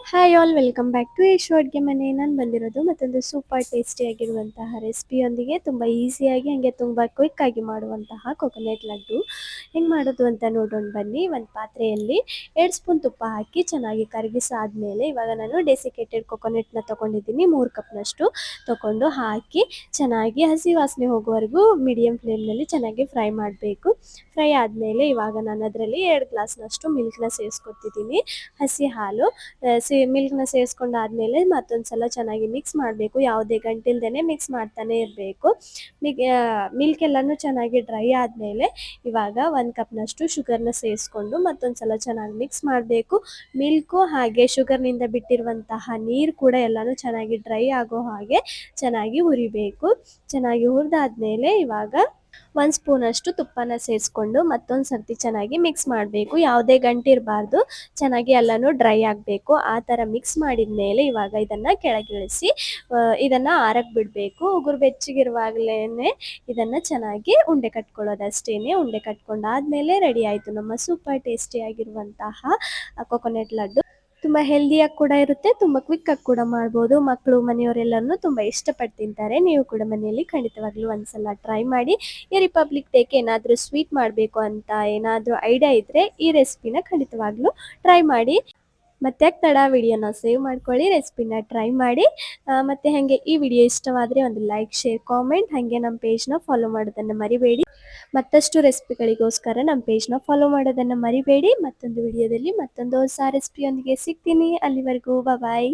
Hi all welcome back to Yashu ಅಡುಗೆ ಮನೆ. ನಾನು ಬಂದಿರೋದು ಮತ್ತೊಂದು ಸೂಪರ್ ಟೇಸ್ಟಿಯಾಗಿರುವಂತಹ ರೆಸಿಪಿಯೊಂದಿಗೆ ತುಂಬ ಈಸಿಯಾಗಿ ಹಾಗೆ ತುಂಬ ಕ್ವಿಕ್ಕಾಗಿ ಮಾಡುವಂತಹ ಕೊಕೊನೆಟ್ ಲಡ್ಡು ಹೆಂಗೆ ಮಾಡೋದು ಅಂತ ನೋಡೋಣ ಬನ್ನಿ. ಒಂದು ಪಾತ್ರೆಯಲ್ಲಿ 2 ಸ್ಪೂನ್ ತುಪ್ಪ ಹಾಕಿ ಚೆನ್ನಾಗಿ ಕರಗಿಸಾದ್ಮೇಲೆ ಇವಾಗ ನಾನು ಡೆಸಿಕೇಟೆಡ್ ಕೊಕೊನೆಟ್ನ ತೊಗೊಂಡಿದ್ದೀನಿ 3 ಕಪ್ನಷ್ಟು ತೊಗೊಂಡು ಹಾಕಿ ಚೆನ್ನಾಗಿ ಹಸಿ ವಾಸನೆ ಹೋಗುವವರೆಗೂ ಮೀಡಿಯಮ್ ಫ್ಲೇಮ್ನಲ್ಲಿ ಚೆನ್ನಾಗಿ ಫ್ರೈ ಮಾಡಬೇಕು. ಫ್ರೈ ಆದಮೇಲೆ ಇವಾಗ ನಾನು ಅದರಲ್ಲಿ 2 ಗ್ಲಾಸ್ನಷ್ಟು ಮಿಲ್ಕ್ನ ಸೇರಿಸ್ಕೊತಿದ್ದೀನಿ. ಹಸಿ ಹಾಲು ಮಿಲ್ಕ್ನ ಸೇರಿಸ್ಕೊಂಡಾದ್ಮೇಲೆ ಮತ್ತೊಂದು ಸಲ ಚೆನ್ನಾಗಿ ಮಿಕ್ಸ್ ಮಾಡಬೇಕು. ಯಾವುದೇ ಗಂಟಿಲ್ದೇ ಮಿಕ್ಸ್ ಮಾಡ್ತಾನೆ ಇರಬೇಕು. ಮಿಲ್ಕ್ ಎಲ್ಲನೂ ಚೆನ್ನಾಗಿ ಡ್ರೈ ಆದಮೇಲೆ ಇವಾಗ 1 ಕಪ್ನಷ್ಟು ಶುಗರ್ನ ಸೇರಿಸ್ಕೊಂಡು ಮತ್ತೊಂದು ಸಲ ಚೆನ್ನಾಗಿ ಮಿಕ್ಸ್ ಮಾಡಬೇಕು. ಮಿಲ್ಕು ಹಾಗೆ ಶುಗರ್ನಿಂದ ಬಿಟ್ಟಿರುವಂತಹ ನೀರು ಕೂಡ ಎಲ್ಲನೂ ಚೆನ್ನಾಗಿ ಡ್ರೈ ಆಗೋ ಹಾಗೆ ಚೆನ್ನಾಗಿ ಹುರಿಬೇಕು. ಚೆನ್ನಾಗಿ ಹುರಿದಾದ್ಮೇಲೆ ಇವಾಗ 1 ಸ್ಪೂನಷ್ಟು ತುಪ್ಪನ ಸೇರಿಸ್ಕೊಂಡು ಮತ್ತೊಂದು ಸರ್ತಿ ಚೆನ್ನಾಗಿ ಮಿಕ್ಸ್ ಮಾಡಬೇಕು. ಯಾವುದೇ ಗಂಟಿರಬಾರ್ದು, ಚೆನ್ನಾಗಿ ಎಲ್ಲನೂ ಡ್ರೈ ಆಗಬೇಕು. ಆ ಥರ ಮಿಕ್ಸ್ ಮಾಡಿದ ಮೇಲೆ ಇವಾಗ ಇದನ್ನು ಕೆಳಗಿಳಿಸಿ ಇದನ್ನು ಆರಕ್ಕೆ ಬಿಡಬೇಕು. ಉಗುರು ಬೆಚ್ಚಗಿರುವಾಗಲೇ ಇದನ್ನು ಚೆನ್ನಾಗಿ ಉಂಡೆ ಕಟ್ಕೊಳ್ಳೋದಷ್ಟೇ. ಉಂಡೆ ಕಟ್ಕೊಂಡಾದ್ಮೇಲೆ ರೆಡಿ ಆಯಿತು ನಮ್ಮ ಸೂಪರ್ ಟೇಸ್ಟಿಯಾಗಿರುವಂತಹ ಕೊಕೊನೆಟ್ ಲಡ್ಡು. ತುಂಬ ಹೆಲ್ದಿಯಾಗಿ ಕೂಡ ಇರುತ್ತೆ, ತುಂಬ ಕ್ವಿಕ್ಕಾಗಿ ಕೂಡ ಮಾಡ್ಬೋದು. ಮಕ್ಕಳು ಮನೆಯವರೆಲ್ಲರೂ ತುಂಬ ಇಷ್ಟಪಟ್ಟು ತಿಂತಾರೆ. ನೀವು ಕೂಡ ಮನೆಯಲ್ಲಿ ಖಂಡಿತವಾಗ್ಲೂ ಒಂದ್ಸಲ ಟ್ರೈ ಮಾಡಿ. ಈ ರಿಪಬ್ಲಿಕ್ ಡೇಗೆ ಏನಾದರೂ ಸ್ವೀಟ್ ಮಾಡಬೇಕು ಅಂತ ಏನಾದರೂ ಐಡಿಯಾ ಇದ್ದರೆ ಈ ರೆಸಿಪಿನ ಖಂಡಿತವಾಗ್ಲೂ ಟ್ರೈ ಮಾಡಿ. ಮತ್ತೆ ತಡ ವಿಡಿಯೋನ ಸೇವ್ ಮಾಡ್ಕೊಳ್ಳಿ, ರೆಸಿಪಿನ ಟ್ರೈ ಮಾಡಿ. ಮತ್ತು ಹಾಗೆ ಈ ವಿಡಿಯೋ ಇಷ್ಟವಾದರೆ ಒಂದು ಲೈಕ್, ಶೇರ್, ಕಾಮೆಂಟ್, ಹಾಗೆ ನಮ್ಮ ಪೇಜ್ನ ಫಾಲೋ ಮಾಡೋದನ್ನು ಮರಿಬೇಡಿ. ಮತ್ತಷ್ಟು ರೆಸಿಪಿಗಳಿಗೋಸ್ಕರ ನಮ್ಮ ಪೇಜ್ನ ಫಾಲೋ ಮಾಡೋದನ್ನು ಮರಿಬೇಡಿ. ಮತ್ತೊಂದು ವಿಡಿಯೋದಲ್ಲಿ ಮತ್ತೊಂದು ಹೊಸ ರೆಸಿಪಿಯೊಂದಿಗೆ ಸಿಗ್ತೀನಿ. ಅಲ್ಲಿವರೆಗೂ ಬಾಯ್.